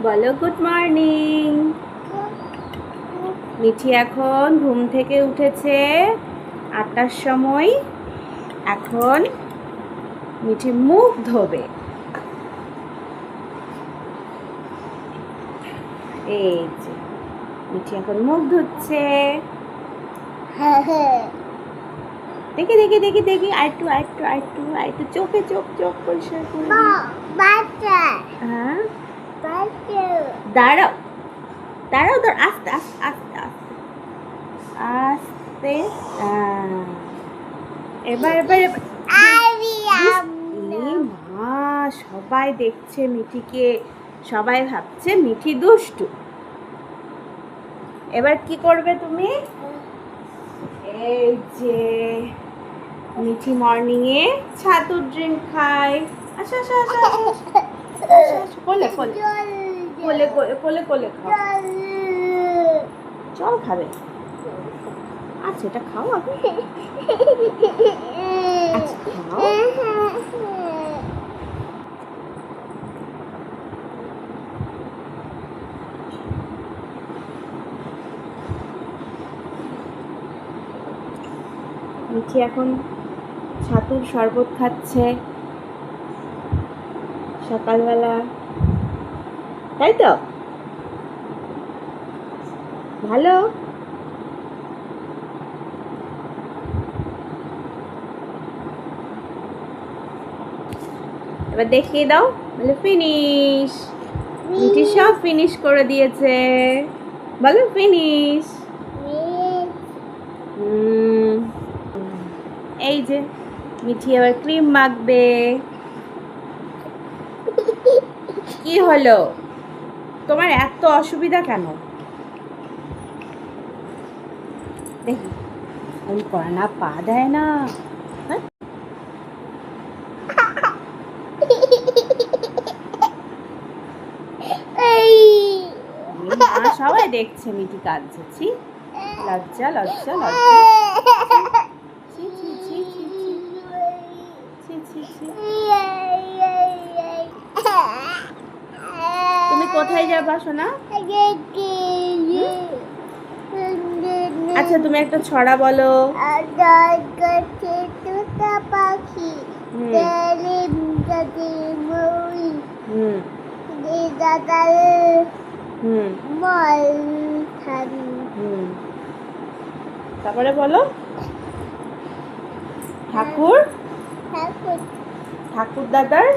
বলো good morning. Mithi এখন ঘুম থেকে উঠেছে 8টার সময়। এখন মিঠি মুখ ধোবে। এই যে মিঠি এখন মুখ ধুচ্ছে। দেখি দেখি দেখি দেখি আইটু আইটু আইটু আইটু চোখে চোখ চোখ পরিষ্কার করে হ্যাঁ দাঁড়াও দাঁড়াও দাঁড়াও আস্তে আস্তে আস্তে আস্তে আস্তে এবার এবার মা সবাই দেখছে মিঠিকে, সবাই ভাবছে মিঠি দুষ্টু। এবার কি করবে তুমি? এই যে মিঠি মর্নিং এ ছাতুর ড্রিঙ্ক খায়। আসো আসো আসো আসো কোলে কোলে কোলে কোলে কোলে কোলে খাও। জল খাবে? আচ্ছা এটা খাও আগে। আচ্ছা খাও। মিঠি এখন ছাতুর শরবত খাচ্ছে সকালবেলা, তাই তো? ভালো। এবার দেখিয়ে দাও, বলে ফিনিশ। মিঠি সব ফিনিশ করে দিয়েছে, বলো ফিনিশ। এই যে মিঠি আবার ক্রিম মাখবে। কি হলো তোমার এত অসুবিধা কেন? দেখি ওই করে না, পা দেয় না। সবাই দেখছে মিঠি কাঁদছে। লজ্জা লজ্জা লজ্জা। তুমি কোথায় যাবা সোনা? আচ্ছা তুমি একটা ছড়া বলো। পাখি তারপরে বলো ঠাকুর ঠাকুর দাদার